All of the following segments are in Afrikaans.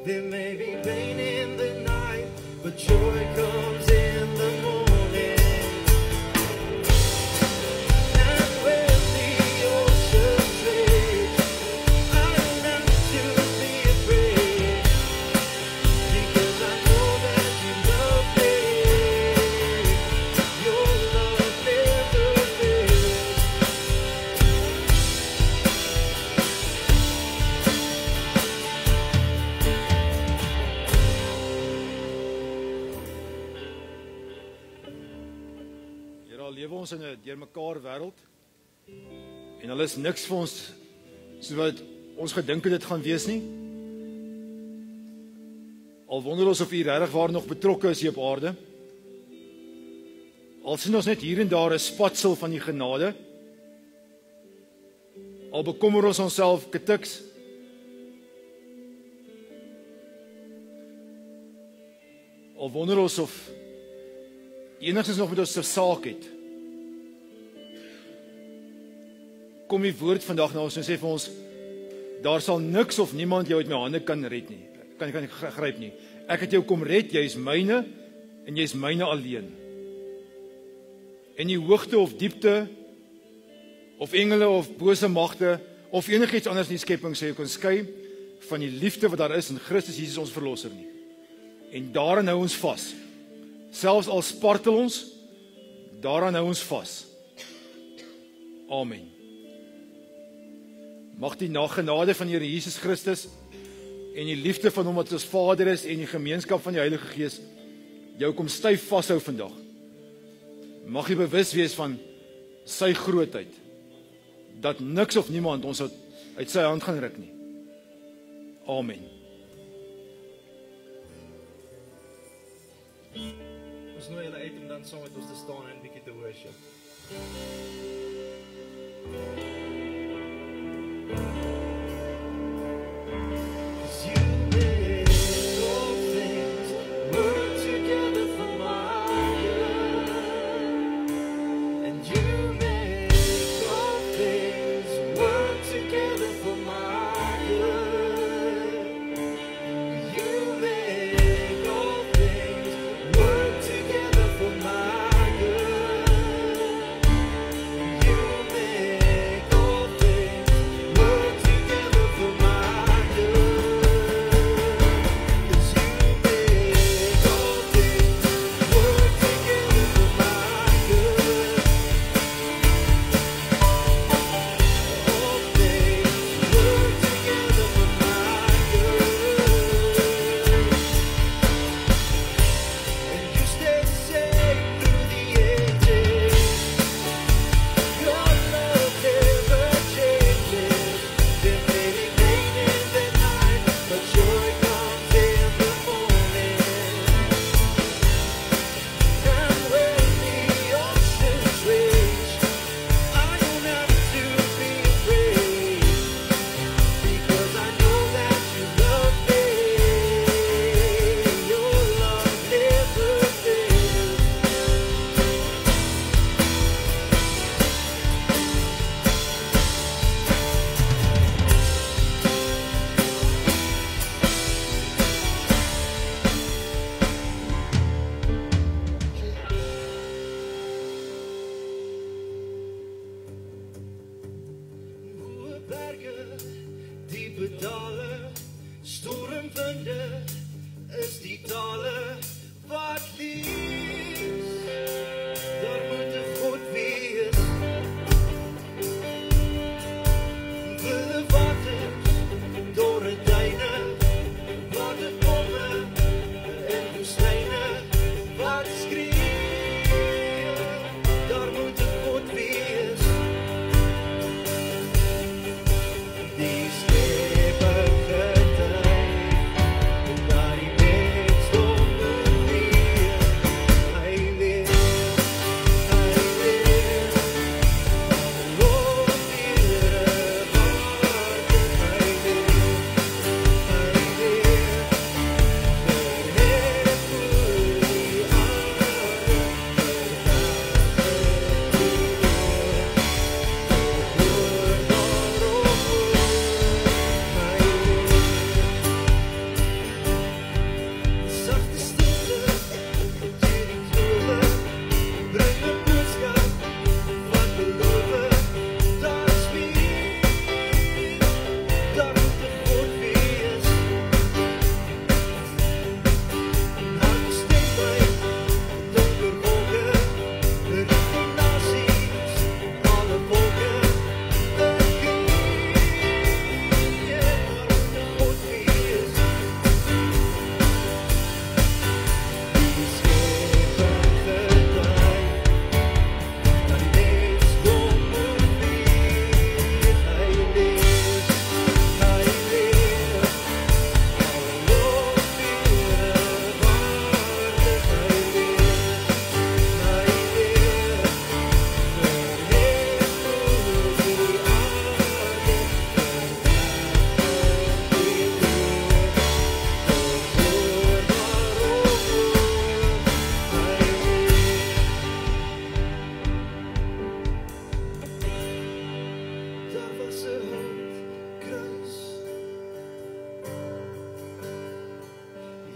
There may be rain in the night, but joy comes in the morning. And when the oceans rage, I don't have to be afraid, because I know that you love me. Your love never fails. Here al lewe ons in 'n deurmekaar wêreld en hulle is niks vir ons soos wat ons gedink het dit gaan wees nie. Al wonder ons of U regtig waar nog betrokke is hier op aarde. Al sien ons net hier en daar 'n spatsel van die genade. Al bekommer ons onsself ketiks. Al wonder ons of enigstens nog met ons 'n saak het. Kom die woord vandag na ons en sê vir ons, daar sal niks of niemand jou uit my hande kan red nie. Kan gryp nie. Ek het jou kom red, jy is myne en jy is myne alleen. En die hoogte of diepte of engele of bose magte of enigiets anders in die skepping sê jy kon skei van die liefde wat daar is in Christus Jesus ons verlosser nie. En daaraan hou ons vas. Selfs al spartel ons, daaraan hou ons vas. Amen. Mag die genade van die Here Jesus Christus en die liefde van hom wat ons Vader is en die gemeenskap van die Heilige Gees jou kom styf vashou vandag. Mag jy bewus wees van sy grootheid, dat niks of niemand ons uit sy hand gaan ruk nie. Amen. Ons nooi julle uit om dan saam met ons te staan en 'n bietjie te worship. Work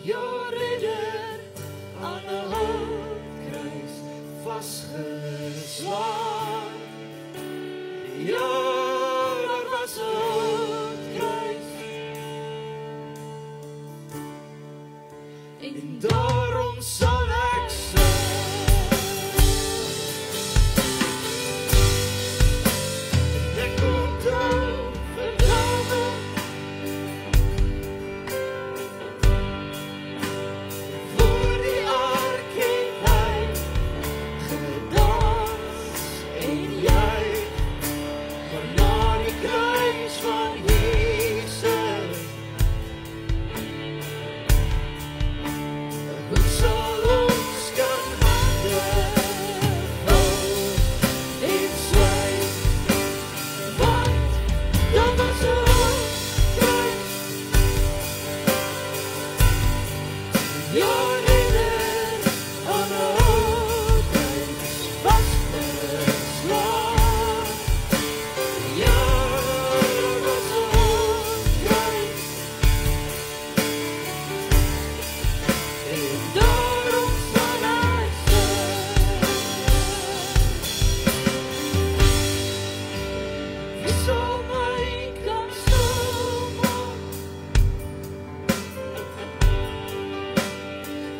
jou redder aan 'n houtskruis vasgeslaan. Ja, daar was 'n houtskruis. En daarom sal ek sing. Ek onthou vir dae voor die ark het hy gedans en jy, maar na die kruis van Jesus, hoe sal ons kan hande hou en swyg, want dat was 'n houtskruis. Ja, redder aan 'n houtskruis vasgeslaan. Ja, daar was 'n houtskruis. En daarom sal ek sing. Wie sal my kan stilmaak?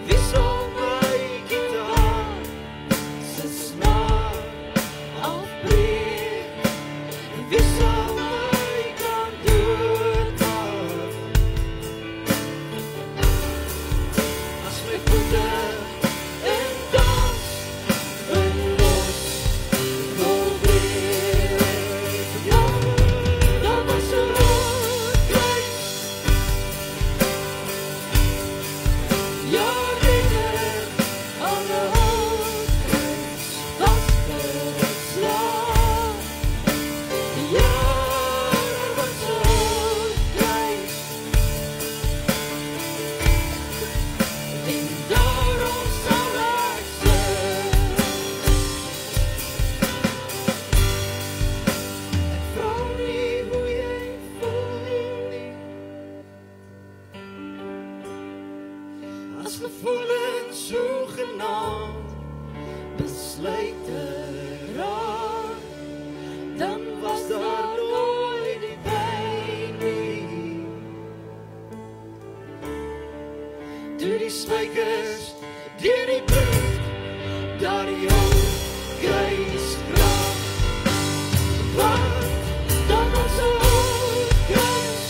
Wie sal my gitaar se snaar afbreek? Wie sal my kan doodmaak? As my voete in dans verlos wil breek. Ja, daar was 'n houtskruis. Ja, redder aan 'n houtskruis vasgeslaan. Ja, daar was 'n houtskruis. En daarom sal ek sing. Ek vra nie hoe jy voel nie, as gevoelens sogenaamd besluit te raak, dan was daar nooit die pyn nie. Toe die spykers deur die bloed daar die houtskruis raak, want dan was 'n houtskruis.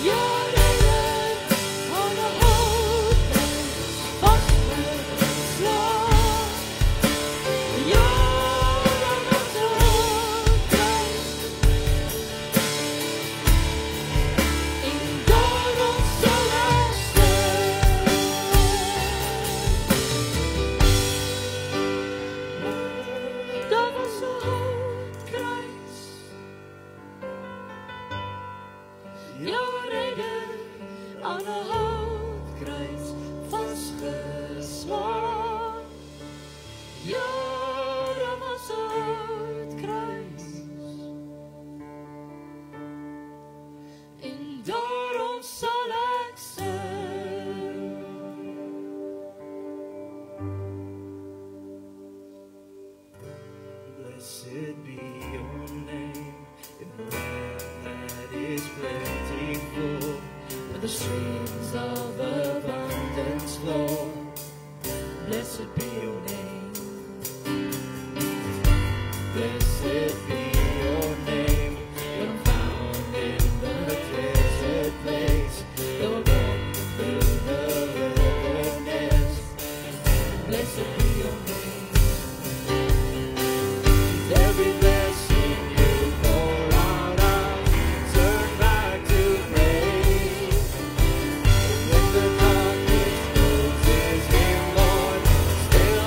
Ja, redder aan 'n houtskruis vasgeslaan. Ja, daar was 'n houtskruis. En daarom sal ek sing. Daar was 'n houtskruis. Ja, redder aan 'n houtskruis vasgeslaan. Ja, daar was 'n houtskruis. En daarom sal ek sing. Blessed be your name in the land that is plentiful, where the streams of abundance flow. Blessed be your name. Blessed be your name. When I'm found in the desert place, though I walk through the wilderness. Blessed be your name. Every blessing you pour out, I'll turn back to praise. When the darkness closes in, Lord, still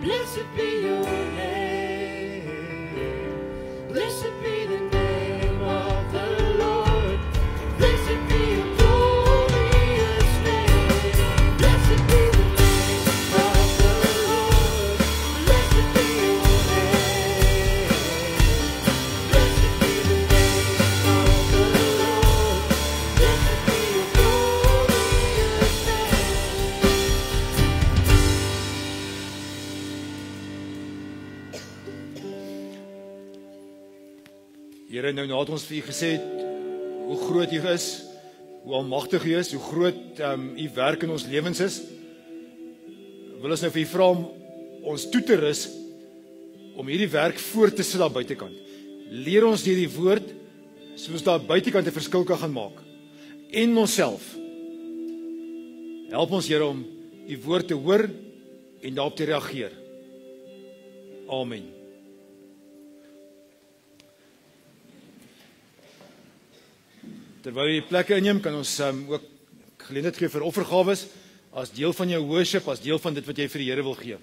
Blessed be your name. Blessed be the name of the Lord. Blessed be your glorious name. Blessed be the name of the Lord. Blessed be your name. Blessed be the name of the Lord. Blessed be your glorious name. Here, nou nadat ons vir u gesê het hoe groot u is, hoe almagtig u is, hoe groot u werk in ons lewens is, wil ons nou vir u vra om ons toe te rus om hierdie werk voort te sit daar buitekant. Leer ons deur die woord sodat ons daar buitekant 'n verskil kan gaan maak. En onsself. Help ons Here om u woord te hoor en daarop te reageer. Amen. Terwyl jy die plekke inneem, kan ons ook geleentheid gee vir offergawes as deel van jou worship, as deel van dit wat jy vir die Here wil gee.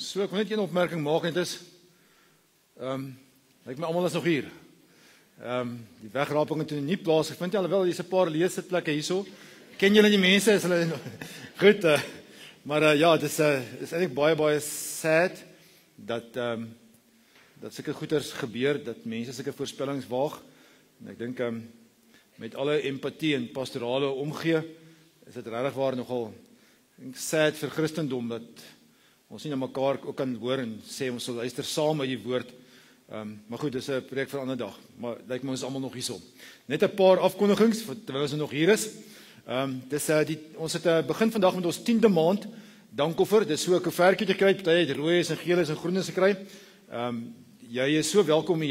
So ek wil net een opmerking maak en dit is lyk my almal is nog hier. Die wegraping het nie plaasgevind nie, alhoewel hier's 'n paar leesitplekke hierso. Ken julle die mense? Is hulle goed? Maar ja, dit is eintlik baie sad dat dat sulke goeters gebeur, dat mense sulke voorspellings waag. En ek dink met alle empatie en pastorale omgee, is dit regtig waar nogal sad vir Christendom dat ons nie na mekaar ook kan hoor en sê ons sal luister saam uit die woord. Maar goed, dis 'n preek vir 'n ander dag. Maar lyk my ons is almal nog hierso. Net 'n paar afkondigings terwyl ons nog hier is. Ons het begin vandag met ons 10de maand dankoffer. Dis so 'n koevertjie kry, party het rooies en geeles en groenes gekry. Jy is so welkom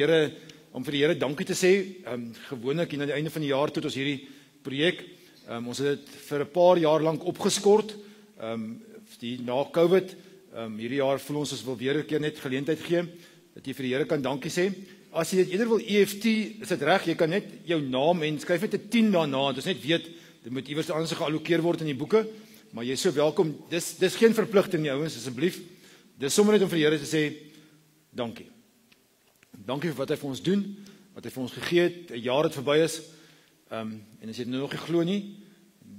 om vir die Here dankie te sê. Gewoonlik hier aan die einde van die jaar tot ons hierdie projek. Ons het dit vir 'n paar jaar lank opgeskort. Na COVID. Hierdie jaar voel ons wil weer 'n keer net geleentheid gee dat jy vir die Here kan dankie sê. As jy dit eerder wil EFT, is dit reg, jy kan net jou naam en skryf net 'n 10 daarna, dis net weet dit moet iewers anders geallokeer word in die boeke, maar jy is so welkom. Dis geen verpligting nie ouens, asseblief. Dis sommer net om vir die Here te sê dankie. Dankie vir wat hy vir ons doen, wat hy vir ons gegee het, 'n jaar het verby is. En as jy dit nou nog nie glo nie,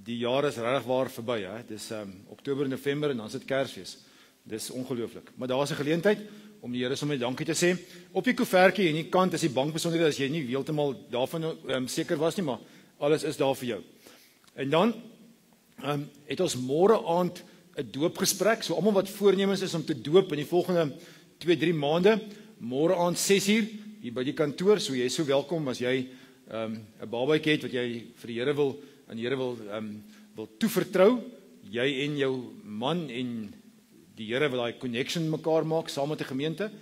die jaar is regtig waar verby, hè. Dis Oktober, November en dan is dit Kersfees. Dis ongelooflik. Maar daar is 'n geleentheid om die Here sommer dankie te sê. Op die koevertjie en die kant is die bankbesonderhede as jy nie heeltemal daarvan seker was nie, maar alles is daar vir jou. En dan het ons môre aand 'n doopgesprek. So almal wat voornemens is om te doop in die volgende 2-3 maande, môre aand 6uur hier by die kantoor. So jy is so welkom as jy 'n babatjie het wat jy vir die Here wil aan die Here wil toevertrou. Jy en jou man en die Here wil daai connection mekaar maak saam met die gemeente.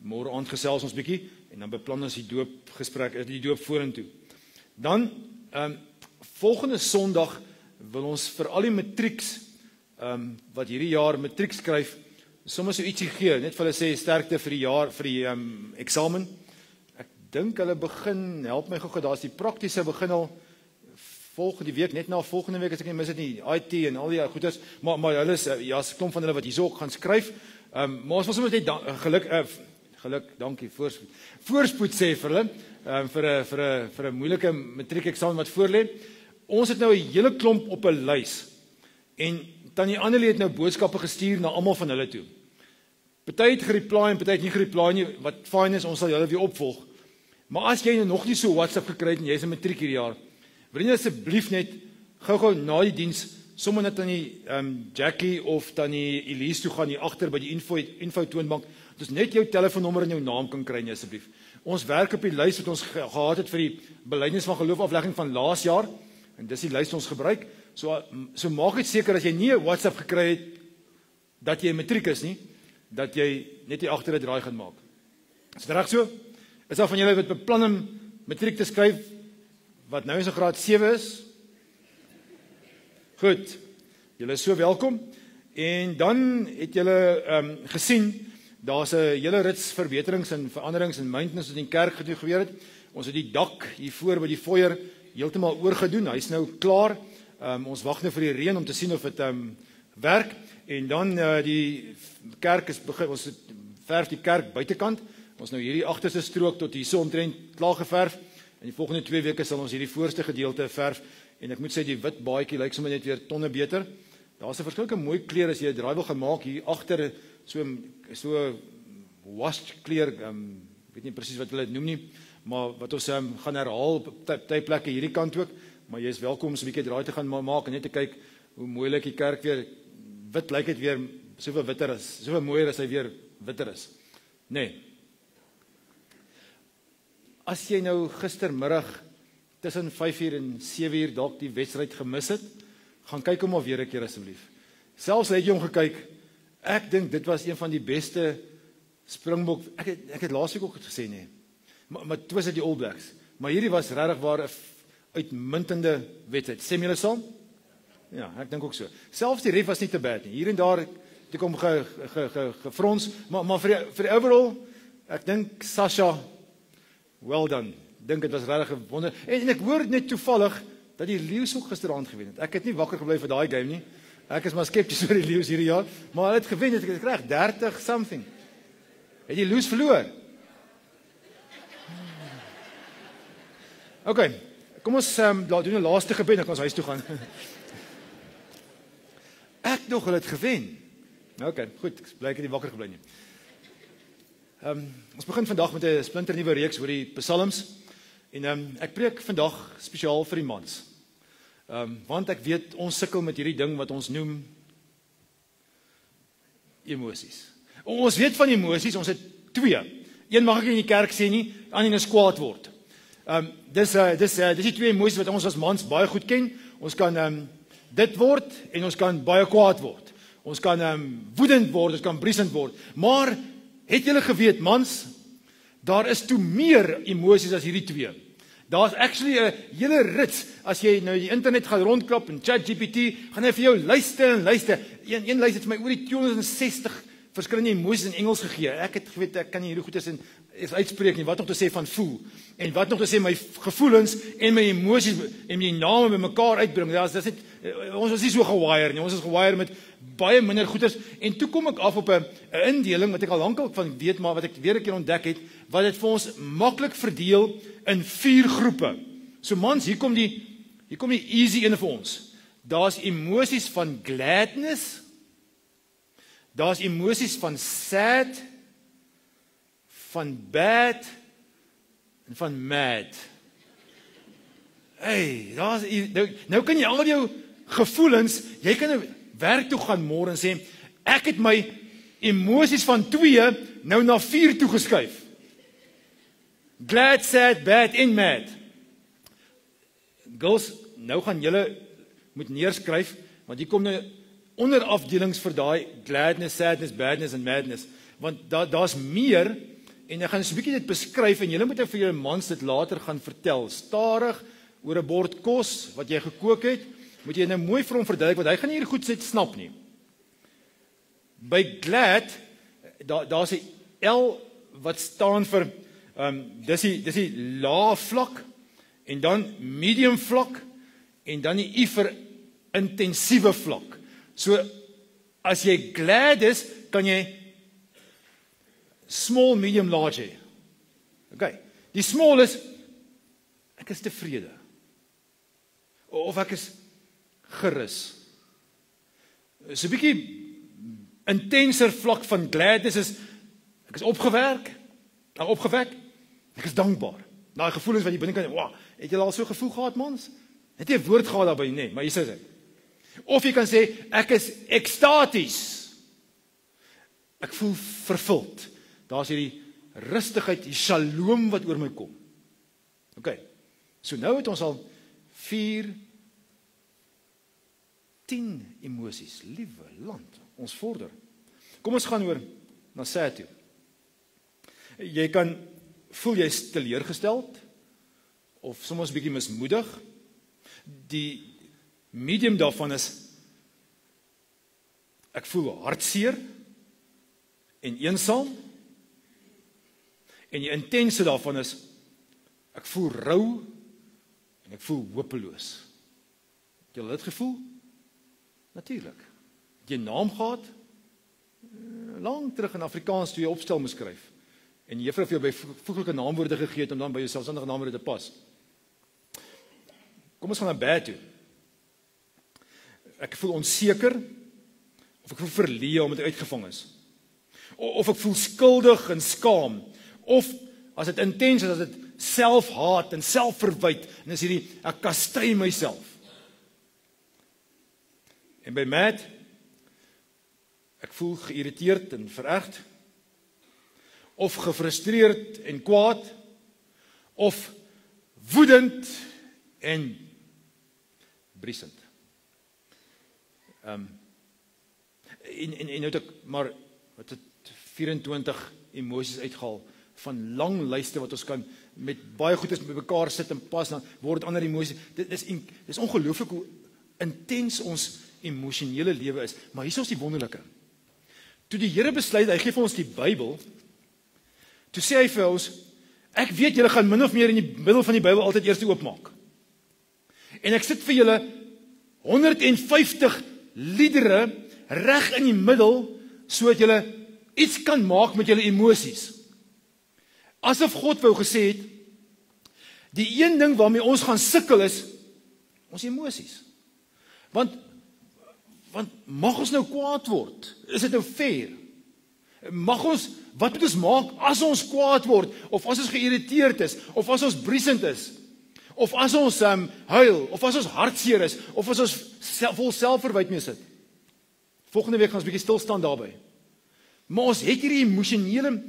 Môre aand gesels ons bietjie en dan beplan ons die doopgesprek, die doop vorentoe. Dan volgende Sondag wil ons vir al die matrieks wat hierdie jaar matriek skryf, sommer so ietsie gee, net vir hulle sê sterkte vir die jaar vir die eksamen. Ek dink hulle begin, help my gou, daar's die praktiese begin al volgende week, net na volgende week as ek nie mis dit nie, IT en al die goeders, maar hulle is ja, 'n klomp van hulle wat hierso ook gaan skryf. Maar ons wil sommer net geluk, dankie, voorspoed sê vir hulle vir 'n moeilike matriek eksamen wat voorlê. Ons het nou 'n hele klomp op 'n lys. En Tannie Annelie het nou boodskappe gestuur na almal van hulle toe. Party het gereply en party het nie gereply nie, wat fyn is, ons sal julle weer opvolg. Maar as jy nog nie so WhatsApp gekry het en jy is 'n matriek hierdie jaar, wil jy asseblief net gou-gou na die diens sommer net aan die Jackie of tannie Elise toe gaan hier agter by die info toonbank. Dis net jou telefoonnommer en jou naam kan kry nie asseblief. Ons werk op die lys wat ons gehad het vir die belydenis van geloof aflegging van laas jaar en dis die lys wat ons gebruik. So maak dit seker as jy nie 'n WhatsApp gekry het dat jy 'n matriek is nie, dat jy net die agter 'n draai gaan maak. Is dit reg so? Is daar van julle wat beplan om matriek te skryf wat nou in graad 7 is? Goed. Julle is so welkom. En dan het julle gesien daar's 'n hele rits verbeterings en veranderings en maintenance wat in die kerk gebeur het. Ons het die dak hier voor by die foyer heeltemal oorgedoen. Hy's nou klaar. Ons wag nou vir die reën om te sien of dit werk. En dan die kerk is begin, ons verf die kerk buitekant. Ons nou hierdie agterste strook tot hierso omtrent klaar geverf. In die volgende 2 weke sal ons hierdie voorste gedeelte verf. En ek moet sê die wit baadjie lyk sommer net weer tonne beter. Daar's 'n verskillike mooi kleur as jy 'n draai wil gaan maak hier agter so washed kleur, weet nie presies wat hulle dit noem nie, maar wat ons gaan herhaal op party plekke hierdie kant ook, maar jy is welkom om so 'n bietjie draai te gaan maak en net te kyk hoe mooi lyk die kerk weer. Wit lyk dit weer soveel witter is, soveel mooier as hy weer witter is. Nee. As jy nou gistermiddag tussen 5uur en 7uur dalk die wedstryd gemis het, gaan kyk hom al weer 'n keer asseblief. Selfs het jy hom gekyk, ek dink dit was een van die beste Springbok, ek het laasweek ook gesê nee. Maar dit was die All Blacks. Maar hierdie was regtig waar 'n uitmuntende wedstryd. Sê julle saam? Ja, ek dink ook so. Selfs die ref was nie te bad nie. Hier en daar het ek hom gefrons, maar vir die overall, ek dink Sasha, well done. Dink dit was regtig 'n wonder. En ek hoor net toevallig dat die Lions ook gisteraand gewen het. Ek het nie wakker gebly vir daai game nie. Ek is maar skepties oor die Lions hierdie jaar, maar hulle het gewen, het reg 30 something. Het die Lions verloor? OK, kom ons doen 'n laaste gebed, dan kan ons huis toe gaan. Ek nog hulle het gewen. OK, goed, ek bly ek het nie wakker gebly nie. Ons begin vandag met 'n splinternuwe reeks oor die Psalms. En ek preek vandag spesiaal vir die mans. Want ek weet ons sukkel met hierdie ding wat ons noem emosies. Ons weet van emosies, ons het 2. Een mag ek nie in die kerk sê nie, ander is kwaad word. Dis die 2 emosies wat ons as mans baie goed ken. Ons kan dit word en ons kan baie kwaad word. Ons kan woedend word, ons kan briesend word. Maar het julle geweet, mans, daar is toe meer emosies as hierdie 2. Daar's actually 'n hele rits, as jy nou die internet gaan rondklap en ChatGPT, gaan hy vir jou luister en luister. Een lys het vir my oor die 260 verskillende emosies in Engels gegee. Ek het geweet, ek kan nie hierdie goedes in uitspreek nie, wat nog te sê van voel, en wat nog te sê my gevoelens en my emosies en my name by mekaar uitbring. Ons is nie so gewire nie, ons is gewire met baie minder goeders en toe kom ek af op 'n indeling wat ek al lankal van weet, maar wat ek weer 'n keer ontdek het, wat dit vir ons maklik verdeel in 4 groepe. So mans, hier kom die easy een vir ons. Daar's emosies van gladness, daar's emosies van sad, van bad en van mad. Hey, nou kan jy al jou gevoelens, jy kan nou werk toe gaan môre en sê, ek het my emosies van 2 nou na 4 toe geskuif. Glad, sad, bad en mad. Girls, nou gaan julle moet neerskryf, want hier kom nou onderafdelings vir daai gladness, sadness, badness en madness. Want daar's meer, en ek gaan so 'n bietjie dit beskryf, en julle moet vir julle mans dit later gaan vertel. Stadig, oor 'n bord kos, wat jy gekook het, moet jy nou mooi vir hom verduidelik, want hy gaan nie hier goed snap nie. By glad, daar's 'n L wat staan vir, dis die lae vlak, en dan medium vlak, en dan die I vir intensiewe vlak. So, as jy glad is, kan jy small, medium, large hê. Okay, die small is, ek is tevrede. Of ek is gerus. So 'n bietjie intenser vlak van gladness is, ek is opgewek, ek is dankbaar. Daai gevoelens wat jy binnekant, wow, het jy al so gevoel gehad, mans? Het jy 'n woord gehad daarby? Nee, maar hier sê dit. Of jy kan sê, ek is ekstaties. Ek voel vervuld. Daar's hierdie rustigheid, die shalom wat oor my kom. Okay, so nou het ons al 10 emosies, liewe land, ons vorder. Kom ons gaan oor na sad toe. Jy kan voel jy is teleurgesteld, of soms 'n bietjie mismoedig. Die medium daarvan is, ek voel hartseer en eensaam. En die intense daarvan is, ek voel rou en ek voel hopeloos. Het jy dit gevoel? Natuurlik. Het jy 'n naam gehad? Lang terug in Afrikaans toe jy opstel moes skryf. En die juffrou het vir jou byvoeglike naamwoorde gegee het om dan by jou selfstandige naamwoorde te pas. Kom ons gaan na bad toe. Ek voel onseker, of ek voel verleë omdat ek uitgevang is. Of ek voel skuldig en skaam. Of as dit intens is, as dit selfhaat en selfverwyd, en is hierdie, ek kastei myself. En by mad, ek voel geïrriteerd en verergd, of gefrustreerd en kwaad, of woedend en briesend. En nou het ek maar wat het 24 emosies uitgehaal van lang lyste wat ons kan met baie goedes met mekaar sit en pas, dan word ander emosies. Dit is ongelooflik hoe intens ons emosionele lewe is, maar hier is ons die wonderlike. Toe die Here besluit, hy gee vir ons die Bybel, toe sê hy vir ons, ek weet julle gaan min of meer in die middel van die Bybel altyd eers oopmaak. En ek sit vir julle 150 liedere reg in die middel, sodat julle iets kan maak met julle emosies. Asof God wou gesê het, die een ding waarmee ons gaan sukkel is, ons emosies. Want mag ons nou kwaad word? Is dit nou fair? Wat moet ons maak as ons kwaad word, of as ons geïrriteerd is, of as ons briesend is, of as ons huil, of as ons hartseer is, of as ons vol selfverwyd mee sit? Volgende week gaan ons 'n bietjie stil staan daarby. Maar ons het hierdie emosionele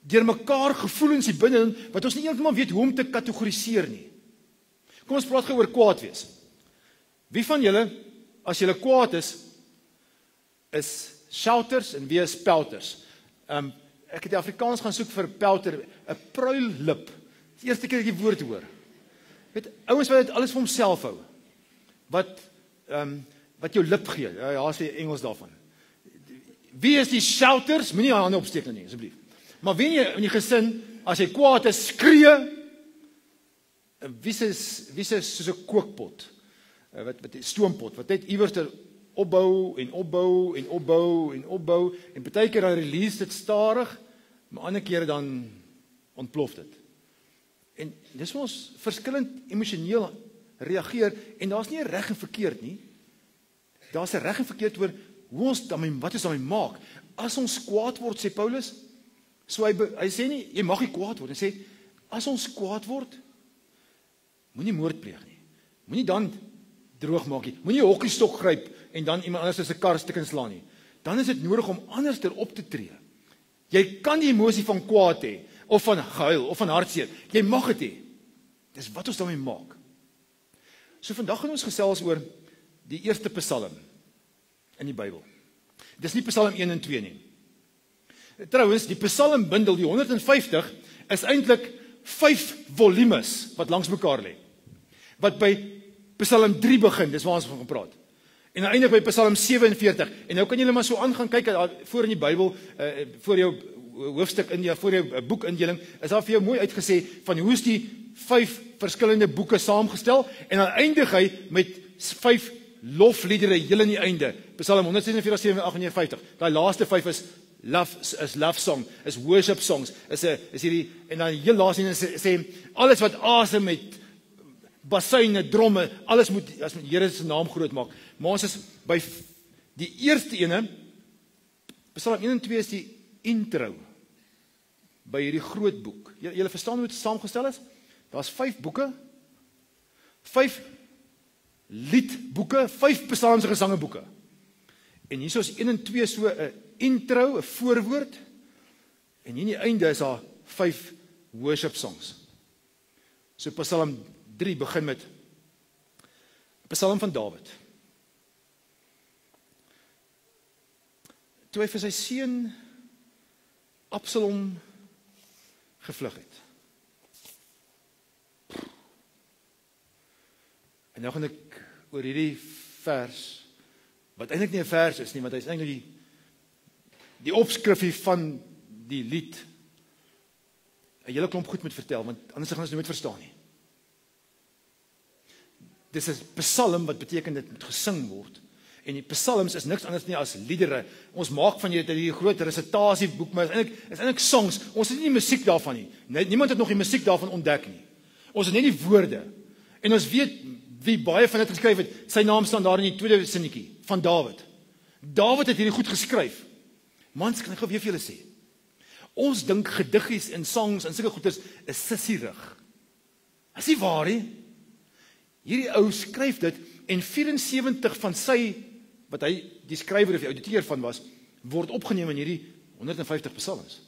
deur mekaar gevoelens hier binne, wat ons nie heeltemal weet hoe om te kategoriseer nie. Kom ons praat gou oor kwaad wees. Wie van julle, as julle kwaad is shouters en wie is pelters? Ek het die Afrikaans gaan soek vir pelter, 'n pruillip. Die eerste keer ek die woord hoor. Weet, ouens wat dit alles vir homself hou. Wat jou lip gee. Ja, is die Engels daarvan. Wie is die shouters? Moenie jou hande opsteek nou nie, asseblief. Maar wen jy in die gesin, as jy kwaad is, skree. Wie is soos 'n kookpot? Wat stoompot, wat net iewers opbou en opbou en opbou en opbou en partykeer dan release dit stadig, maar ander kere dan ontplof dit. En dis hoe ons verskillend emosioneel reageer en daar's nie 'n reg en verkeerd nie. Daar's 'n reg en verkeerd oor hoe ons daarmee wat ons daarmee maak. As ons kwaad word, sê Paulus, so hy sê nie jy mag nie kwaad word, hy sê as ons kwaad word, moenie moord pleeg nie. Moenie dan droog maak nie. Moenie 'n hokkiestok gryp en dan iemand anders se kar stuk en slaan nie. Dan is dit nodig om anders op te tree. Jy kan die emosie van kwaad hê of van gehuil of van hartseer. Jy mag dit hê. Dis wat ons daarmee maak. So vandag gaan ons gesels oor die eerste Psalm in die Bybel. Dis nie Psalm 1 en 2 nie. Trouwens, die Psalmbundel, die 150, is eintlik 5 volumes wat langs mekaar lê. Wat by Psalm 3 begin, dis waar ons van gepraat. En dan eindig by Psalm 47. En nou kan julle maar so aangaan kyk voor in die Bybel, voor jou hoofstuk in voor jou boekindeling, is daar vir jou mooi uitgesê van hoe is die 5 verskillende boeke saamgestel en dan eindig hy met 5 lofliedere heel aan die einde. Psalm 146, 47, 58. Daai laaste 5 is love song, is worship songs, is hierdie en dan heel laaste sê alles wat asem met bassyne, dromme, alles moet as met Here se naam groot maak. Maar ons is by die eerste ene, Psalm 1 en 2 is die intro by hierdie groot boek. Julle verstaan hoe dit saamgestel is? Daar's 5 boeke, 5 liedboeke, 5 psalms en gesangeboeke. En hier is 1 en 2 so 'n intro, 'n voorwoord. En hier in die einde is daar 5 worship songs. So Psalm 3 begin met 'n Psalm van Dawid. Toe hy vir sy seun Absalom gevlug het. En nou gaan ek oor hierdie vers, wat eintlik nie 'n vers is nie, want hy is eintlik die opskrifie van die lied, 'n hele klomp goed moet vertel, want anders gaan ons nooit verstaan nie. Dis 'n psalm wat beteken dit moet gesing word. En die psalms is niks anders nie as liedere. Ons maak van hierdie groot resitasieboek, maar is eintlik songs. Ons het nie die musiek daarvan nie. Niemand het nog die musiek daarvan ontdek nie. Ons het net die woorde. En ons weet wie baie van dit geskryf het. Sy naam staan daar in die tweede sinnetjie van Dawid. Dawid het hierdie goed geskryf. Mans, kan ek gou weer vir julle sê. Ons dink gediggies en songs en sulke goeders is sissierig. Is nie waar nie? Hierdie ou skryf dit en 74 van sy wat hy die skrywer of die ouditeur van was, word opgeneem in hierdie 150 psalms.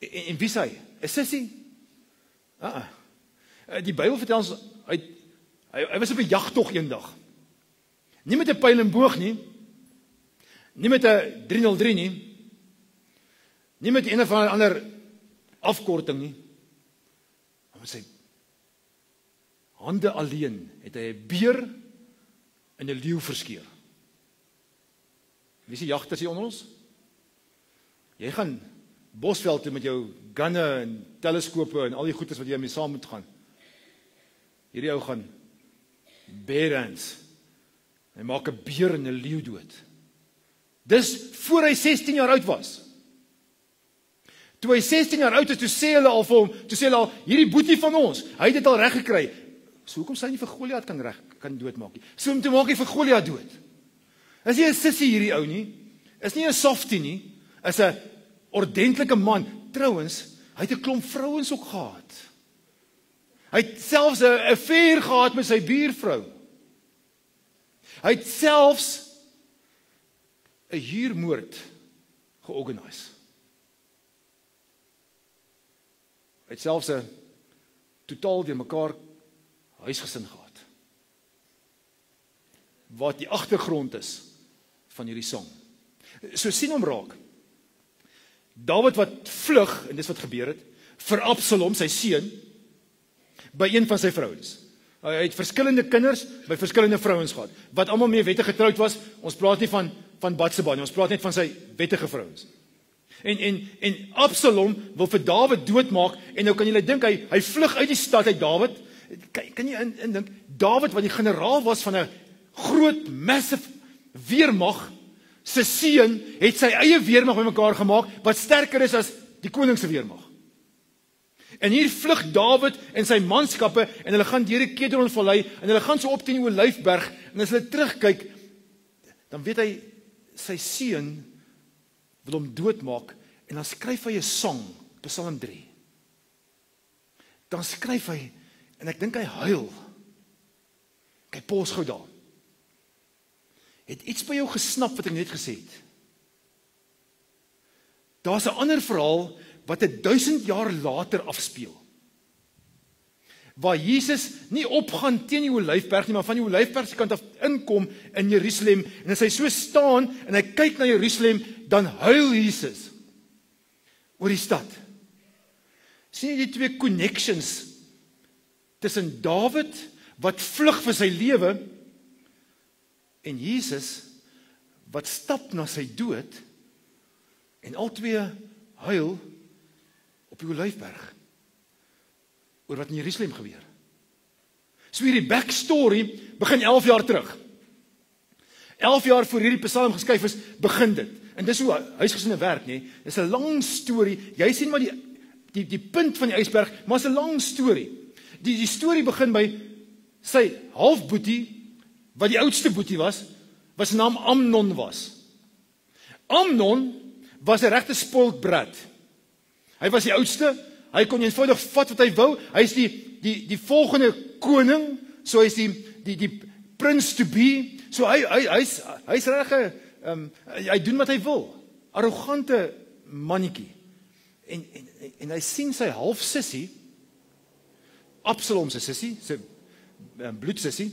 En wie sê? 'n sissie? Die Bybel vertel ons hy was op 'n jagtog eendag. Nie met 'n pyl en boog nie. Nie met 'n 303 nie. Nie met een of ander afkorting nie. Maar met sy hande alleen het hy 'n beer en 'n leeu verskeur. Wie is die jagters hier onder ons? Jy gaan Bosveld toe met jou gunne en teleskope en al die goeders wat jy mee saam moet gaan. Hierdie ou gaan bear hunts. Hy maak 'n beer en 'n leeu dood. Dis voor hy 16 jaar oud was. Toe hy 16 jaar oud is, toe sê hulle al vir hom, hierdie boetie van ons, hy het dit al reg gekry. So hoekom sê hy nie vir Goliat kan doodmaak nie? So om te maak hy vir Goliat dood. Is nie 'n sissie hierdie ou nie. Is nie 'n softie nie. Is 'n ordentlike man. Trouwens, hy het 'n klomp vrouens ook gehad. Hy het selfs 'n affair gehad met sy buurvrou. Hy het selfs 'n huurmoord georganiseer. Hy het selfs 'n totaal deur mekaar huisgesin gehad. Wat die agtergrond is van hierdie song. So sien hom raak. Dawid wat vlug, en dis wat gebeur het, vir Absalom, sy seun, by een van sy vrouens. Hy het verskillende kinders by verskillende vrouens gehad, wat almal mee wettig getroud was. Ons praat nie van Batseba nie, ons praat net van sy wettige vrouens. En Absalom wil vir Dawid doodmaak, en nou kan jy dink, hy vlug uit die stad uit Dawid. Kan jy indink, Dawid wat die generaal was van 'n groot, massive weermag se seun het sy eie weermag bymekaar gemaak wat sterker is as die koning se weermag. En hier vlug Dawid en sy manskappe en hulle gaan deur die Kedronvallei en hulle gaan so op teen die Olyfberg en as hulle terugkyk, dan weet hy sy seun wil hom doodmaak en dan skryf hy 'n sang, Psalm 3. Dan skryf hy en ek dink hy huil. Kyk, pos gou daar. Het iets by jou gesnap wat ek net gesê het? Daar's 'n ander verhaal wat 1000 jaar later afspeel. Waar Jesus nie opgaan teen die Olyfberg nie, maar van die Olyfberg se kant af inkom in Jerusalem en as hy so staan en hy kyk na Jerusalem, dan huil Jesus oor die stad. Sien jy die twee connections tussen Dawid wat vlug vir sy lewe en Jesus wat stap na sy dood en albei huil op die Olyfberg oor wat in Jerusalem gebeur. So hierdie backstory begin 11 jaar terug. 11 jaar voor hierdie Psalm geskryf is, begin dit. En dis hoe huisgesinne werk, nê? Dis 'n lang storie. Jy sien maar die punt van die ysberg, maar is 'n lang storie. Die storie begin by sy halfboetie, wat die oudste boetie was sy naam Amnon was. Amnon was 'n regte spoiled brat. Hy was die oudste, hy kon eenvoudig vat wat hy wou, hy is die volgende koning, so hy is die prince to be, so hy's reg, hy doen wat hy wil, arrogante mannetjie, en hy sien sy halfsussie, Absalom se sussie, sy bloedsussie,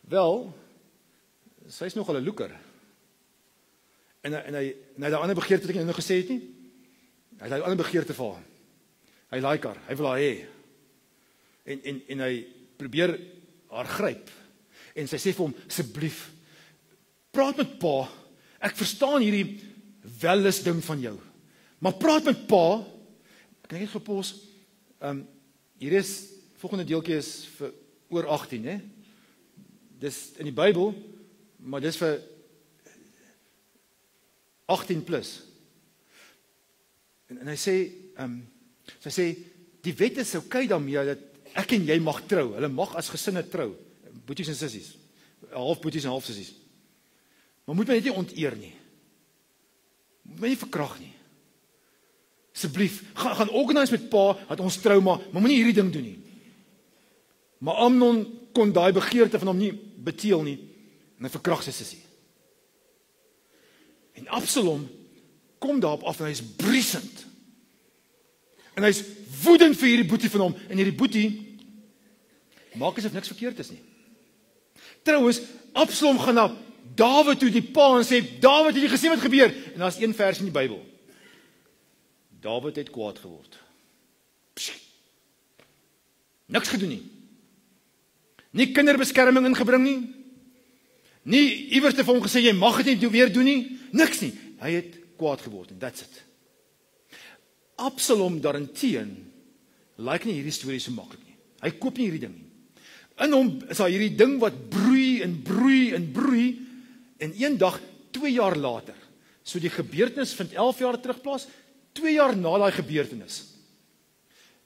wel, sy's nogal 'n loeker, en hy het 'n ander begeerte wat ek nou gesê het nie, hy het 'n ander begeerte vir haar, hy like haar, hy wil haar hê, en hy probeer haar gryp, en sy sê vir hom, asseblief, praat met pa, ek verstaan hierdie wellus ding van jou, maar praat met pa, kan ek net gepos, hier is, volgende deeltjie is vir oor 18, hè? Dis in die Bybel, maar dis vir 18 plus. En hy sê, sy sê, die wet is okay daarmee, dat ek en jy mag trou, hulle mag as gesinne trou, boeties en sissies, half boeties en half sissies, maar moet my net nie onteer nie, moet my nie verkrag nie, asseblief, gaan organise met pa, dat ons trou, maar moenie hierdie ding doen nie, maar Amnon kon daai begeerte van hom nie beteel nie, en hy verkrag sy sussie. En Absalom kom daarop af en hy is briesend. En hy is woedend vir hierdie boetie van hom, en hierdie boetie maak asof niks verkeerd is nie. Trouwens, Absalom gaan na Dawid toe, die pa, en sê, Dawid, het jy gesien wat gebeur? En daar is een vers in die Bybel. Dawid het kwaad geword. Psst. Niks gedoen nie. Nie kinderbeskerming ingebring nie. Nie iewers te vir hom gesê, jy mag dit nie weer doen nie. Niks nie. Hy het kwaad geword, en that's it. Absalom daarenteen lyk nie hierdie storie so maklik nie. Hy koop nie hierdie ding nie. In hom is daar hierdie ding wat broei en broei en broei, en een dag, 2 jaar later, so die gebeurtenis vind 11 jaar terug plaas, 2 jaar na daai gebeurtenis,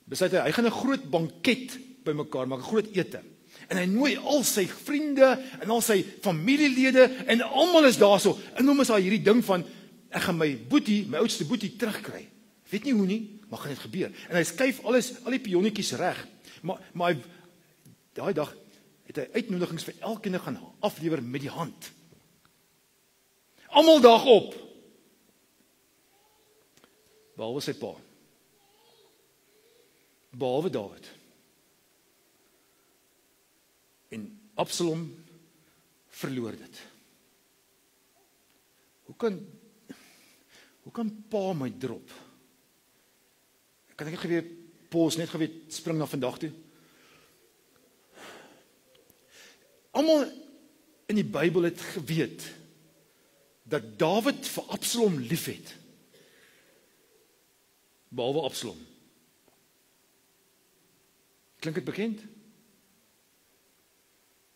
besluit hy gaan 'n groot banket bymekaar maak, 'n groot ete, en hy nooi al sy vriende, en al sy familielede, en almal is daarso, en hom is daar hierdie ding van, ek gaan my boetie, my oudste boetie terugkry, weet nie hoe nie, maar gaan dit gebeur, en hy skuif al die pionnetjies reg, maar hy, daai dag, het hy uitnodigings vir elkeen gaan aflewer met die hand, almal dag op, behalwe sy pa, behalwe Dawid, en Absalom verloor dit. Hoe kan pa my drop? Kan ek geweet pos net geweet spring na vandag toe? Almal in die Bybel het geweet dat Dawid vir Absalom liefhet. Behalwe Absalom. Klink dit bekend?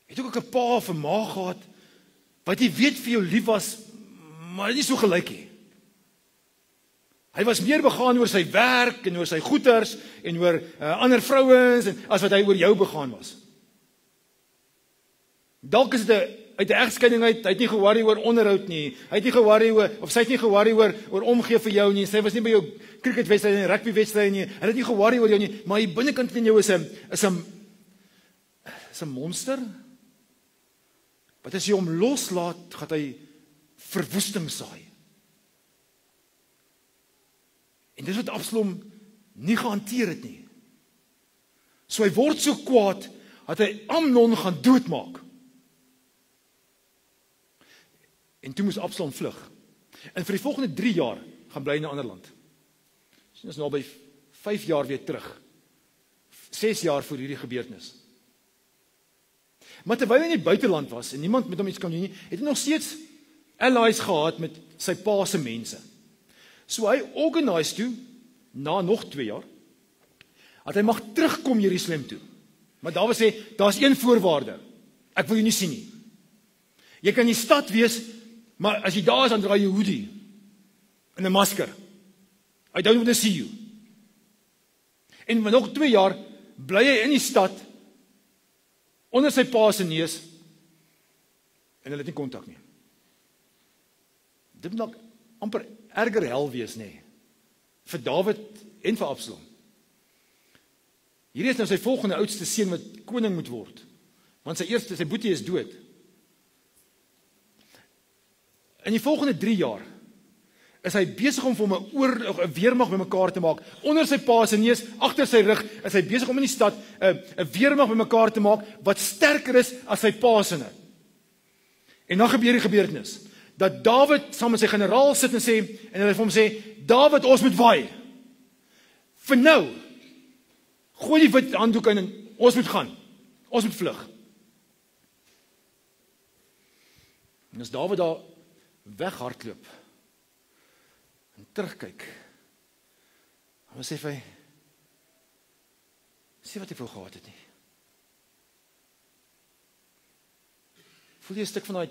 Het ook 'n pa of 'n ma gehad wat jy weet vir jou lief was, maar nie so gelyk nie. Hy was meer begaan oor sy werk en oor sy goeders en oor ander vrouens as wat hy oor jou begaan was. Dalk is dit uit 'n egskeiding uit, hy het nie ge-worry oor onderhoud nie. Hy het nie ge-worry oor of sy het nie ge-worry oor omgee vir jou nie. Sy was nie by jou cricketwedstryd en rugbywedstryd nie. Hy het nie ge-worry oor jou nie, maar hier binnekant in jou is 'n monster. Wat as jy hom loslaat, gaan hy verwoesting saai. En dis wat Absalom nie gehanteer het nie. So hy word so kwaad dat hy Amnon gaan doodmaak. En toe moes Absalom vlug. En vir die volgende 3 jaar gaan bly in 'n ander land. Dit is nou by 5 jaar weer terug. 6 jaar voor hierdie gebeurtenis. Maar terwyl hy in die buiteland was en niemand met hom iets kan doen nie, het hy nog steeds allies gehad met sy pa se mense. So hy organise toe, na nog 2 jaar, dat hy mag terugkom Jerusalem toe. Maar daar was sê, daar's een voorwaarde. Ek wil jou nie sien nie. Jy kan in die stad wees, maar as jy daar is, dan draai jy hoodie en 'n masker. I don't want to see you. En vir nog 2 jaar bly hy in die stad onder sy pa se neus en hulle het nie kontak nie. Dit moet amper erger hel wees, nê, vir Dawid en vir Absalom. Hierdie is nou sy volgende oudste seun wat koning moet word, want sy boetie is dood. In die volgende 3 jaar is hy besig om vir hom 'n weermag bymekaar te maak. Onder sy pa se neus, agter sy rug, is hy besig om in die stad 'n weermag bymekaar te maak wat sterker is as sy pa se. En dan gebeur die gebeurtenis dat Dawid saam met sy generaal sit en hulle vir hom sê, Dawid, ons moet waai. Vir nou, gooi die wit handdoek in en ons moet gaan. Ons moet vlug. En as Dawid daar weghardloop en terugkyk, dan sê hy, sê wat hy wou gehad het nie. Voel jy 'n stuk van daai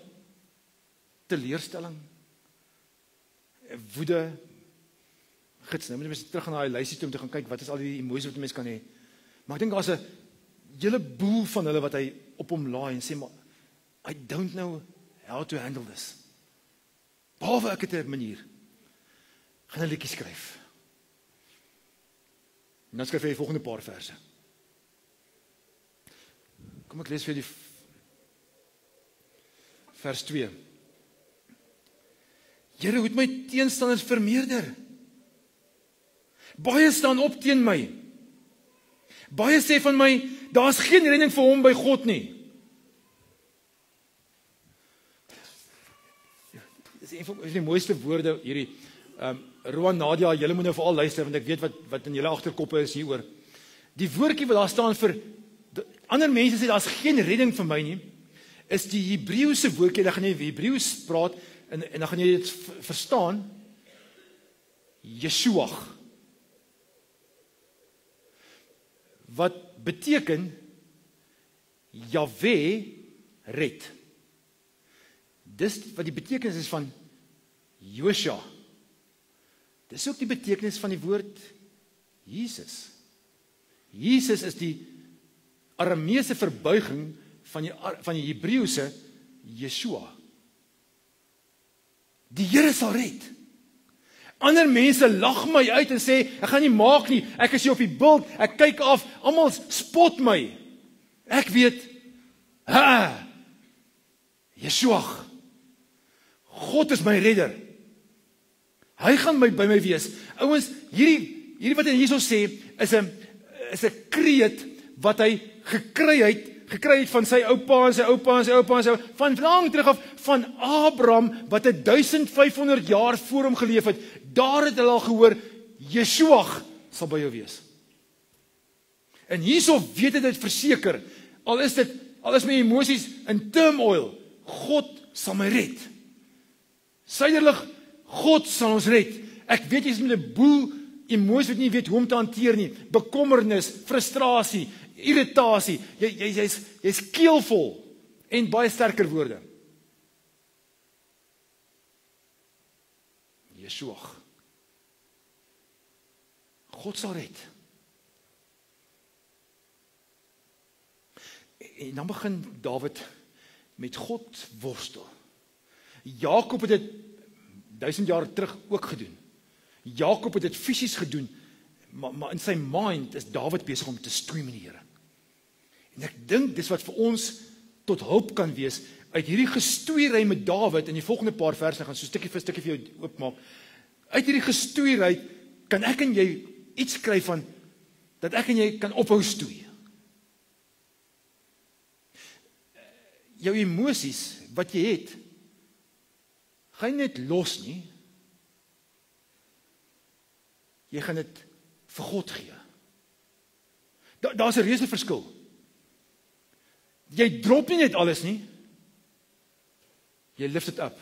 teleurstelling, woede, gits, nou moet jy mens terug na daai lysie toe om te gaan kyk, wat is al die emosies wat 'n mens kan hê. Maar ek dink daar's 'n hele boel van hulle wat hy op hom laai en sê, maar I don't know how to handle this. Behalwe ek het 'n manier. Gaan 'n liedjie skryf. En dan skryf hy die volgende paar verse. Kom ek lees vir die vers 2. Here, hoe het my teenstanders vermeerder. Baie staan op teen my. Baie sê van my, daar's geen redding vir hom by God nie. Dis een van die mooiste woorde hierdie. Roan, Nadia, julle moet nou veral luister, want ek weet wat in julle agterkoppe is hieroor. Die woordjie wat daar staan vir ander mense sê daar's geen redding vir my nie, is die Hebreëse woordjie. Dan gaan jy Hebreëus praat en dan gaan jy dit verstaan. Yeshua. Wat beteken Jahwe red. Dis wat die betekenis is van Joshua. Dis ook die betekenis van die woord Jesus. Jesus is die Arameese verbuiging van die Hebreëse Yeshua. Die Here sal red. Ander mense lag my uit en sê, ek gaan nie maak nie, ek is hier op die bult, ek kyk af, almal spot my. Ek weet, Yeshua, God is my redder. Hy gaan by my wees. Ouens, hierdie wat hy hierso sê, is 'n kreet wat hy gekry het van sy oupa en sy oupa en sy oupa en sy oupa, van lank terug af, van Abraham, wat 1500 jaar voor hom geleef het. Daar het hulle al gehoor, Yeshua sal by jou wees. En hierso weet hy dit verseker, al is my emosies in turmoil, God sal my red. Suiderlig, God sal ons red. Ek weet jy is met 'n boel emosies wat jy nie weet hoe om te hanteer nie. Bekommernis, frustrasie, irritasie. Jy's keelvol en baie sterker woorde. Yeshua. God sal red. En dan begin Dawid met God worstel. Jakob het dit 1000 jaar terug ook gedoen. Jakob het dit fisies gedoen, maar in sy mind is Dawid besig om te stoei met die Here. En ek dink dis wat vir ons tot hulp kan wees uit hierdie gestoeiery met Dawid in die volgende paar verse gaan so stukkie vir stukkie vir jou oopmaak. Uit hierdie gestoeiery kan ek en jy iets kry van dat ek en jy kan ophou stoei. Jou emosies wat jy het, gaan jy net los nie. Jy gaan dit vir God gee. Daar's 'n reuse verskil. Jy drop nie net alles nie. Jy lift dit up.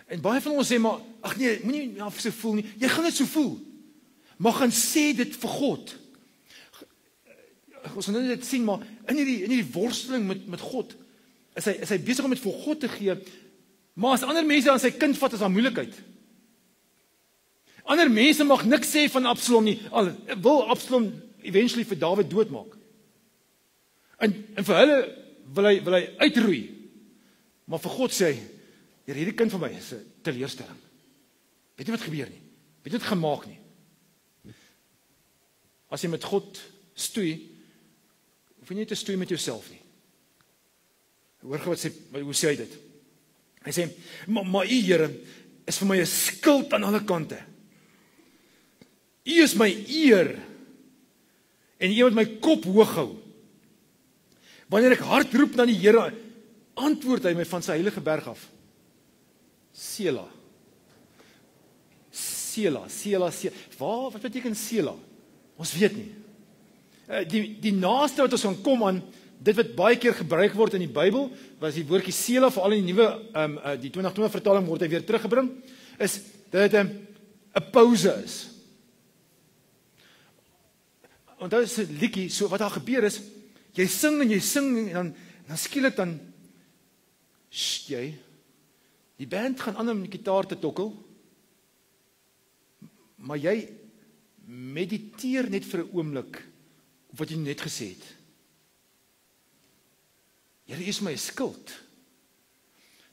En baie van ons sê maar, ag nee, moenie nou so voel nie. Jy gaan dit so voel. Maar gaan sê dit vir God. Ons gaan dit sien, maar in hierdie worsteling met God, is hy besig om dit vir God te gee, maar as ander mense aan sy kind vat, is daar moeilikheid. Ander mense mag niks sê van Absalom nie, al wil Absalom eventually vir Dawid doodmaak. En vir hulle wil hy uitroei. Maar vir God sê hy, Here, hierdie kind van my is 'n teleurstelling. Weet jy wat gebeur nie? Weet jy wat gemaak nie? As jy met God stoei, hoef jy nie te stoei met jouself nie. Hoor gou hoe sê hy dit? Hy sê, maar U, Here, is vir my 'n skild aan alle kante. U is my eer en U wat my kop hoog hou. Wanneer ek hard roep na die Here, antwoord hy my van sy heilige berg af. Sela. Sela. Wat beteken Sela? Ons weet nie. Die naaste wat ons gaan kom aan dit wat baie keer gebruik word in die Bybel, was die woordjie Sela, veral in die nuwe die 2020 vertaling word hy weer teruggebring, is dat dit 'n pause is. Onthou is 'n liedjie, so wat daar gebeur is, jy sing en dan skielik dan jy die band gaan aan om die gitaar te tokkel, maar jy mediteer net vir 'n oomblik op wat jy net gesê het. Here, U is my skild.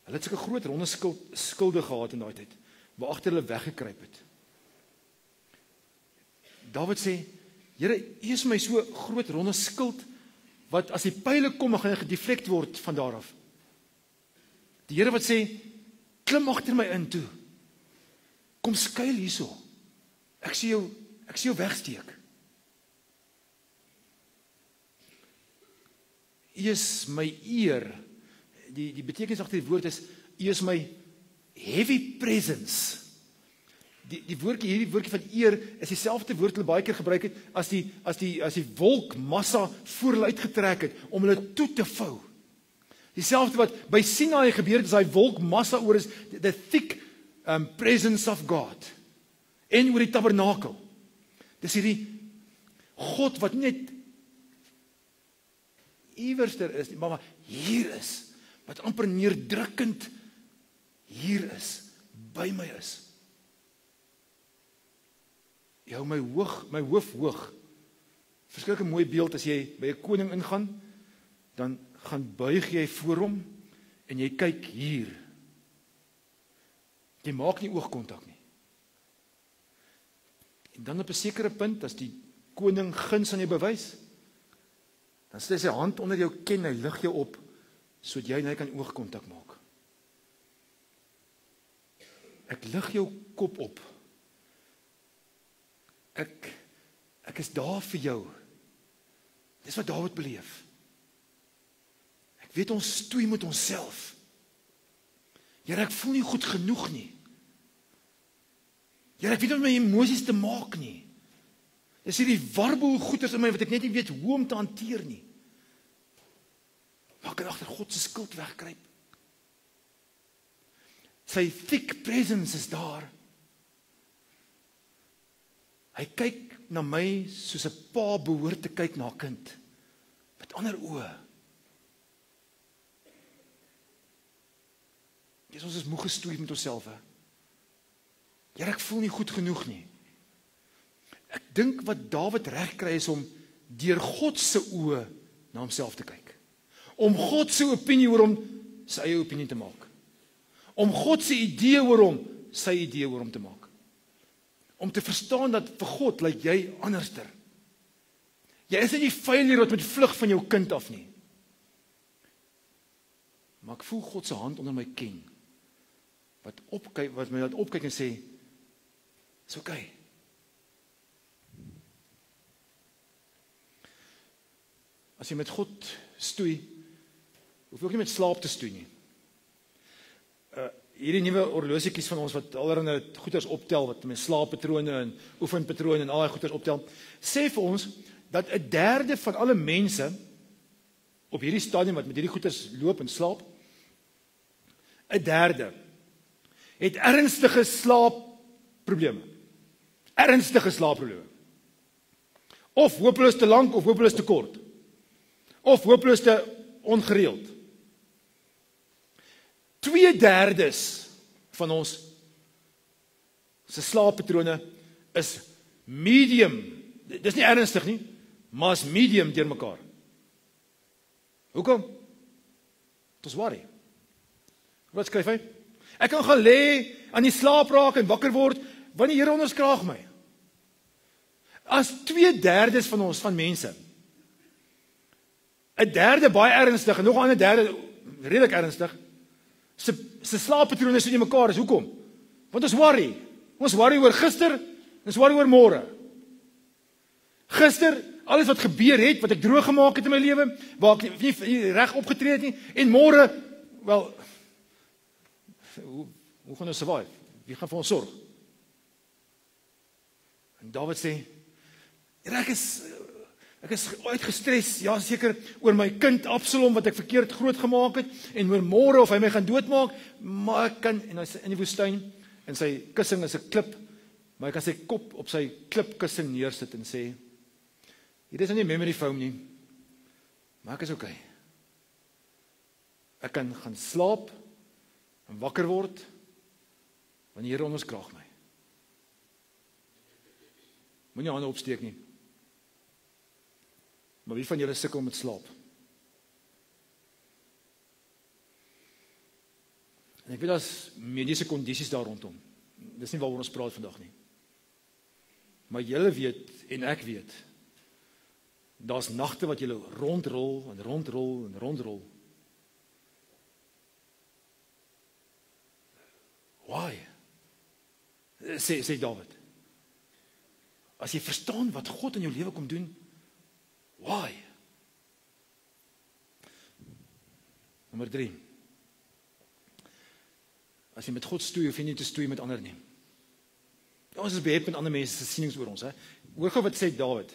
Hulle het sulke groot ronde skilde gehad in daai tyd, waar agter hulle weggekruip het. Dawid sê, Here, U is my so groot ronde skild, wat as die pyle kom, dan gaan hy gedeflect word van daar af. Die Here wat sê, klim agter my in toe. Kom skuil hierso. Ek sien jou wegsteek. U is my eer. Die betekenis agter die woord is, U is my heavy presence. Hierdie woordjie van eer is dieselfde woord hulle baie keer gebruik het as die wolkmassa voor hulle uitgetrek het om hulle toe te vou. Dieselfde wat by Sinai gebeur het, as daai wolkmassa oor is, the thick presence of God. En oor die tabernakel. Dis hierdie God wat net iewerster is, maar hier is, wat amper neerdrukkend hier is, by my is. Jy hou my hoof hoog. Verskillike mooi beeld as jy by 'n koning ingaan, dan gaan buig jy voor hom en jy kyk hier. Jy maak nie oogkontak nie. En dan op 'n sekere punt, as die koning guns aan jou bewys, dan sit hy sy hand onder jou ken, hy lig jou op, sodat jy en hy kan oogkontak maak. Ek lig jou kop op. Ek is daar vir jou. Dis wat Dawid beleef. Ek weet ons stoei met onsself. Here, ek voel nie goed genoeg nie. Here, ek weet nie met my emosies te maak nie. Dis hierdie warboel goeters in my wat ek net nie weet hoe om te hanteer nie. Maar ek kan agter God se skild wegkruip. Sy thick presence is daar. Hy kyk na my soos 'n pa behoort te kyk na 'n kind, met ander oë. Ons is moeg gestoei met onsself, hè. Here, ek voel nie goed genoeg nie. Ek dink wat Dawid reg kry is om deur God se oë na homself te kyk. Om God se opinie oor hom sy eie opinie te maak. Om God se idee oor hom sy idee oor hom te maak. Om te verstaan dat vir God lyk jy anderster. Jy is nie die failure wat met vlug van jou kind af nie. Maar ek voel God se hand onder my ken. Wat my laat opkyk en sê, is okay. As jy met God stoei, hoef jy ook nie met slaap te stoei nie. Hierdie nuwe horlosiekies van ons wat allerlei goeders optel, wat met slaappatrone en oefenpatrone en al die goeders optel, sê vir ons dat 1/3 van alle mense op hierdie stadium wat met hierdie goeders loop en slaap, 1/3 het ernstige slaapprobleme. Ernstige slaapprobleme. Of hopeloos te lank of hopeloos te kort. Of hopeloos te ongereeld. 2/3 van ons se slaappatrone is medium. Dis nie ernstig nie, maar is medium deur mekaar. Hoekom? Dit is worry. Wat skryf hy? Ek kan gaan lê aan die slaap raak en wakker word wanneer die Here onderskraag my. As 2/3 van ons van mense 1/3 baie ernstig en nog 'n ander 1/3 redelik ernstig. Se slaappatrone is in mekaar, is hoekom? Want ons worry. Ons worry oor gister, en ons worry oor môre. Gister, alles wat gebeur het, wat ek droog gemaak het in my lewe, waar ek nie reg opgetree het nie, en môre, wel, hoe gaan ons survive? Wie gaan vir ons sorg? En Dawid sê, ek is uitgestres, ja seker, oor my kind Absalom, wat ek verkeerd groot gemaak het, en oor môre of hy my gaan doodmaak, maar ek kan, en hy is in die woestyn, en sy kussing is 'n klip, maar hy kan sy kop op sy klipkussing neersit en sê, hier is nie memory foam nie, maar ek is okay. Ek kan gaan slaap, en wakker word, wanneer die Here onderskraag my. Moenie hande opsteek nie. Maar wie van julle sukkel met slaap? En ek weet daar's mediese kondisies daar rondom. Dis nie waaroor ons praat vandag nie. Maar julle weet en ek weet, daar's nagte wat julle rondrol en rondrol en rondrol. Why? Sê Dawid. As jy verstaan wat God in jou lewe kom doen, why? Nommer 3. As jy met God stoei, hoef jy nie te stoei met ander nie. Ons is behept met ander mense se sienings oor ons, hè. Hoor gou wat sê Dawid.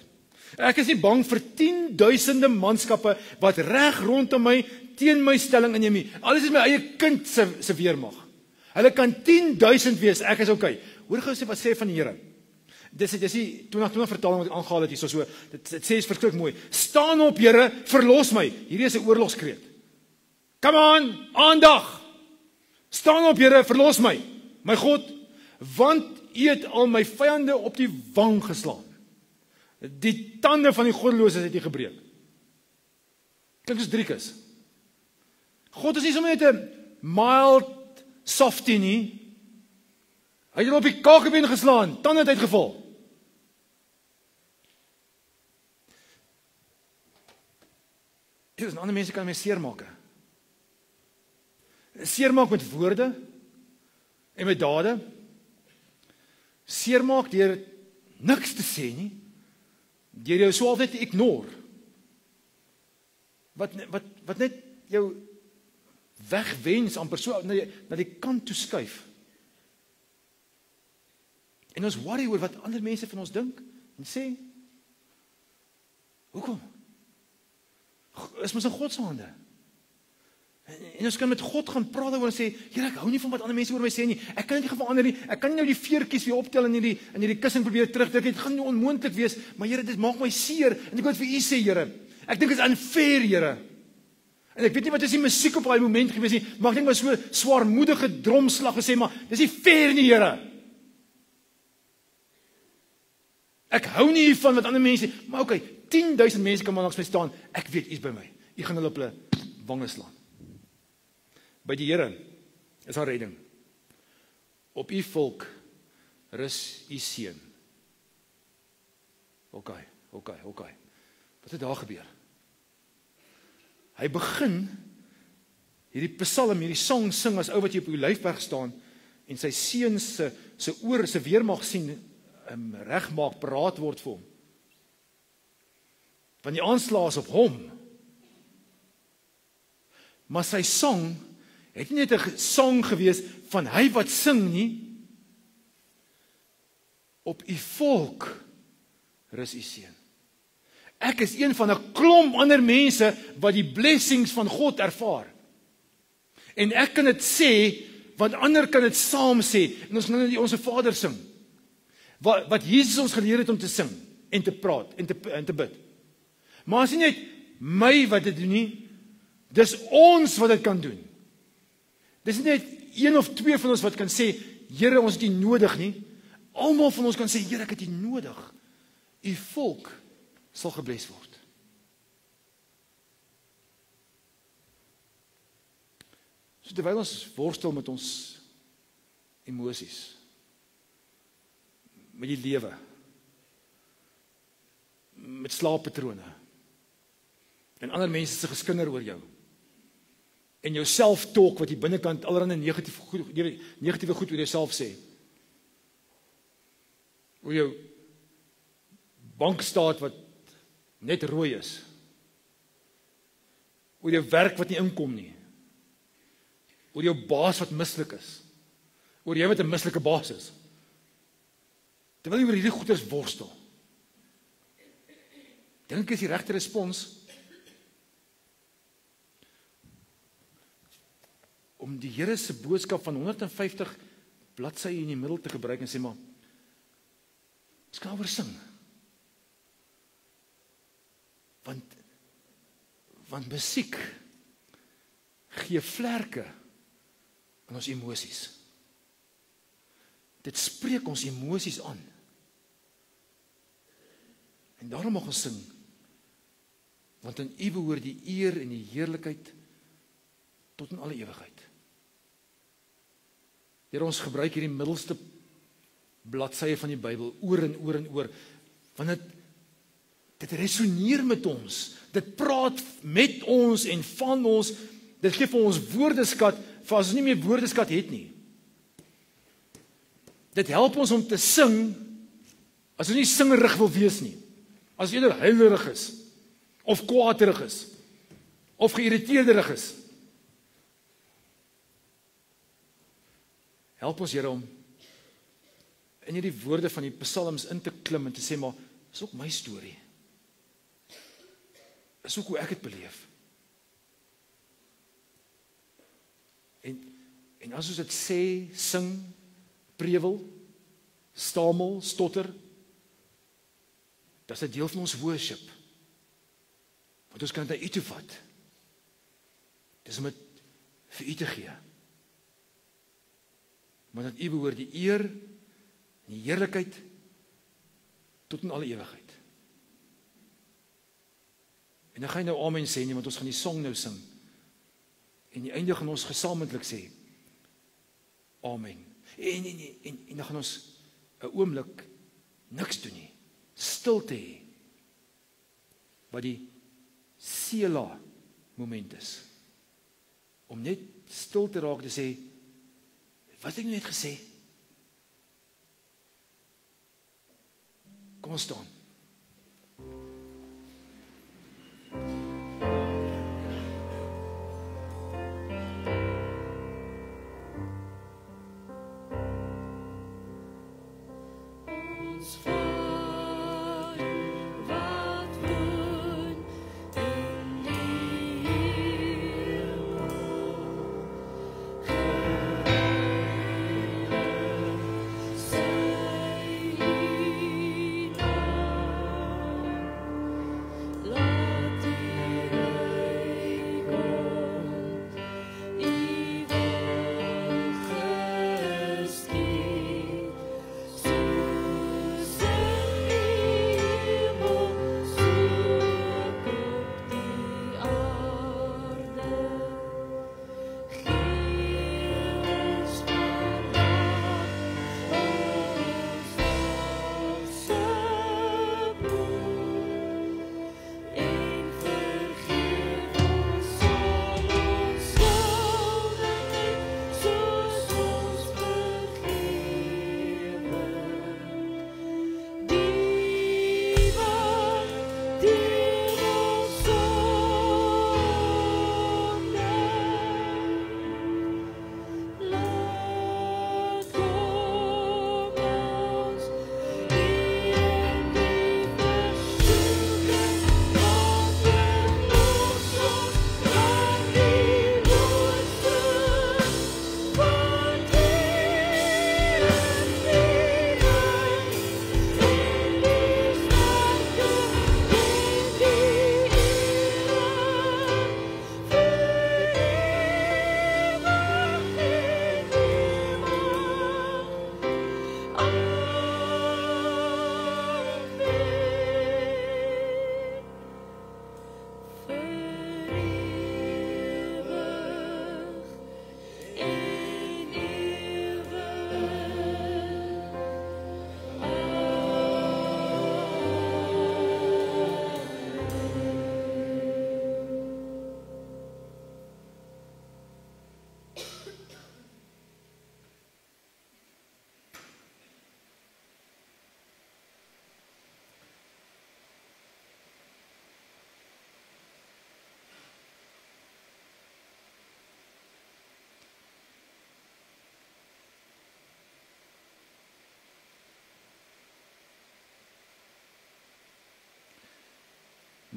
Ek is nie bang vir 10,000 manskappe wat reg rondom my teen my stelling inneem nie. Alles is my eie kind se weermag. Hulle kan 10,000 wees, ek is okay. Hoor gou wat sê van die Here. Dis die 2020 vertaling wat ek aangehaal het hier so. Dit sê is verskriklik mooi. Staan op, Here, verlos my. Hierdie is 'n oorlogskreet. Come on, aandag. Staan op, Here, verlos my. My God, want U het al my vyande op die wang geslaan. Die tande van die goddeloses het U gebreek. Klink soos Driekus. God is nie sommer net 'n mild softie nie. Hy het hom op die kakebeen geslaan, tande het uitgeval. Ander mense kan my seermaak. Seermaak met woorde en met dade. Seermaak deur niks te sê nie. Deur jou so altyd te ignore. Wat net jou wegwens amper so na die kant toe skuif. En ons worry oor wat ander mense van ons dink en sê. Hoekom? Is mos in God se hande. En ons kan met God gaan praat oor en sê, Here, ek hou nie van wat ander mense oor my sê nie. Ek kan dit nie verander nie. Ek kan nie nou die veertjies weer optel en hierdie kussing probeer terugdruk. Dit gaan nie onmoontlik wees, maar Here, dit maak my seer en ek wil vir U sê, Here, ek dink dit is unfair, Here. En ek weet nie wat is die musiek op daai oomblik gewees nie, maar ek dink maar so swaarmoedige dromslag gesê, maar dis nie fair nie, Here. Ek hou nie hiervan wat ander mense, maar okay, 10,000 mense kan maar langs my staan. Ek weet U is by my. U gaan hulle op hulle wange slaan. By die Here is daar redding. Op U volk rus U seën. Okay. Wat het daar gebeur? Hy begin hierdie psalm, hierdie song sing as ou wat jy op Olyfberg staan en sy seun se oor se weermag sien regmaak, paraat word vir hom. Want die aanslag is op hom. Maar sy sang het nie net 'n sang gewees van hy wat sing nie. Op U volk rus U seën. Ek is een van 'n klomp ander mense wat die blessings van God ervaar. En ek kan dit sê, want ander kan dit saam sê. En ons gaan nou Onse Vader sing. Wat Jesus ons geleer het om te sing en te praat en te bid. Maar as nie net my wat dit doen nie, dis ons wat dit kan doen. Dis nie net een of twee van ons wat kan sê, Here, ons het U nodig nie. Almal van ons kan sê, Here, ek het U nodig. U volk sal gebless word. So terwyl ons worstel met ons emosies, met die lewe, met slaappatrone, en ander mense se geskinder oor jou, en jou self-talk wat jy binnekant allerhande negatiewe goed oor jouself sê, oor jou bankstaat wat net rooi is, oor jou werk wat nie inkom nie, oor jou baas wat mislik is, oor jy wat 'n mislike baas is, terwyl jy oor hierdie goeders worstel, dink is die regte respons om die Here se boodskap van 150 bladsye in die middel te gebruik en sê maar, ons kan oor sing. Want musiek gee vlerke in ons emosies. Dit spreek ons emosies aan. En daarom mag ons sing, want aan U behoort die eer en die heerlikheid tot in alle ewigheid. Here, ons gebruik hierdie middelste bladsye van die Bybel oor en oor en oor, want dit resoneer met ons, dit praat met ons en van ons, dit gee vir ons woordeskat, vir as ons nie meer woordeskat het nie. Dit help ons om te sing, as ons nie singerig wil wees nie, as eerder huilerig is, of kwaaderig is, of geïrriteerderig is. Help ons, Here, om in hierdie woorde van die psalms in te klim en te sê, maar, is ook my storie. Is ook hoe ek het beleef. En as ons dit sê, sing, prewel, stamel, stotter, dit is 'n deel van ons worship. Want ons kan dit na U toe vat. Dis om dit vir U te gee. Want aan U behoort die eer en die heerlikheid tot in alle ewigheid. En dan gaan jy nou amen sê nie, want ons gaan die song nou sing. En die einde gaan ons gesamentlik sê, amen. En dan gaan ons 'n oomblik niks doen nie, stilte hê, wat die Selah moment is, om net stil te raak te sê, wat het ek net gesê? Kom ons staan.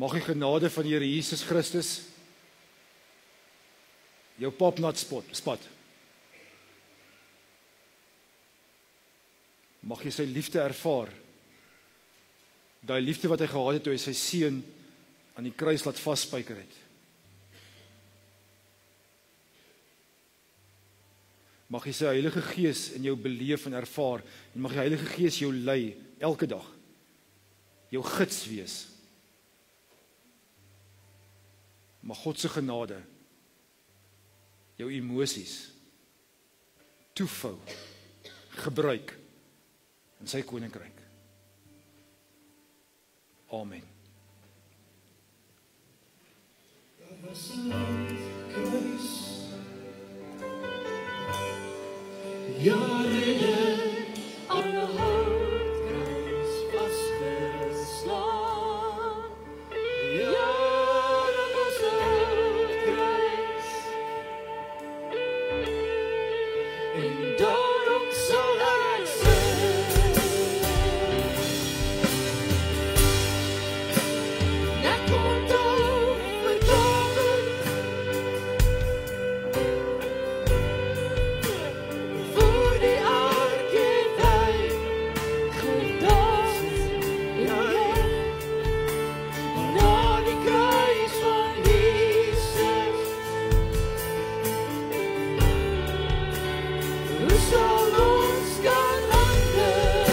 Mag die genade van die Here Jesus Christus jou papnat spat. Mag jy sy liefde ervaar. Daai liefde wat hy gehad het toe hy sy seun aan die kruis laat vasspyker het. Mag jy sy Heilige Gees in jou beleef en ervaar, en mag die Heilige Gees jou lei elke dag. Jou gids wees. Mag God se genade jou emosies toevou, gebruik in sy koninkryk. Amen. Jaren aan de houtgrijs vastgeslaan. Jaren was houtgrijs. En daarom zal hij zijn. Hij komt overkomen. Voor die architect gedacht. Ja, naar die kruis van Jezus. We zal ons gaan handen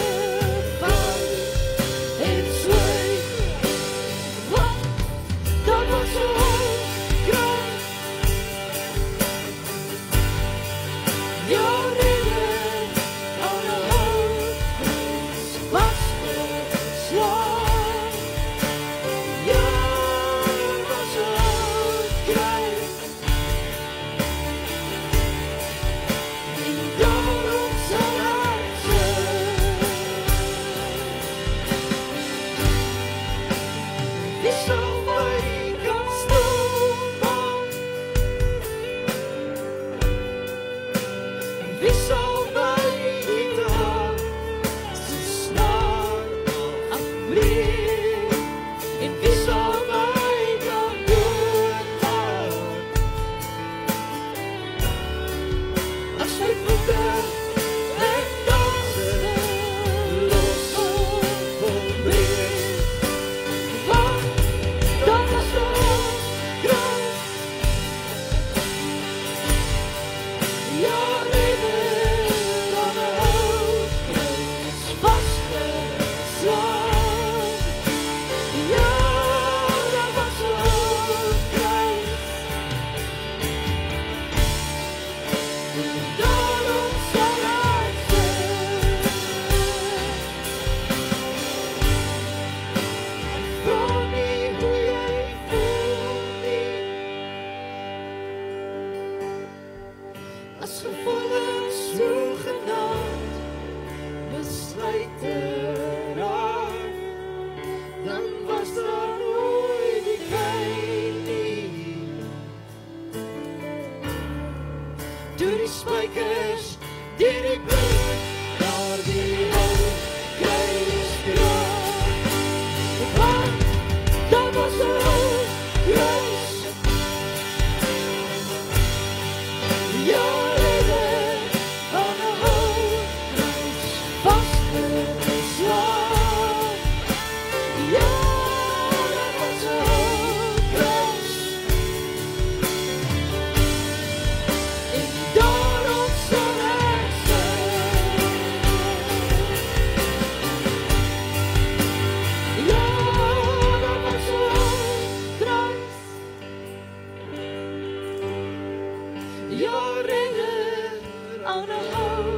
van het zweet. Want dat was zo'n kracht. Jouw ridder aan de houtgrijs vastgeslaan. Jouw was houtgrijs. En daarom zal hij zijn. Wie zal mij kan stoppen? Wie zal mij niet aan zijn snaar afbrengen? En wie zal mij dan doorgaan? Als hij voeten en dansen los volbrengt. Want dat was zo'n kracht. Ja, ridder aan de houtgrijs vastgeslaan. Ja, dat was zo'n kruis. En daarom zal hij zijn. Vraag niet hoe jij voelt niet. Als gevoelens zogenaamd beslijten raakt, dan was daar nooit die pijn niet. Door die spijkers, die die bloed naar die houtgrijs draagt. Want dat was de houtgrijs. Ja, ridder aan de houtgrijs vastgeslaan. Ja, dat was de houtgrijs. En daarom zal hij zijn. Ja, dat was de houtgrijs. Ja, ridder aan de houtgrijs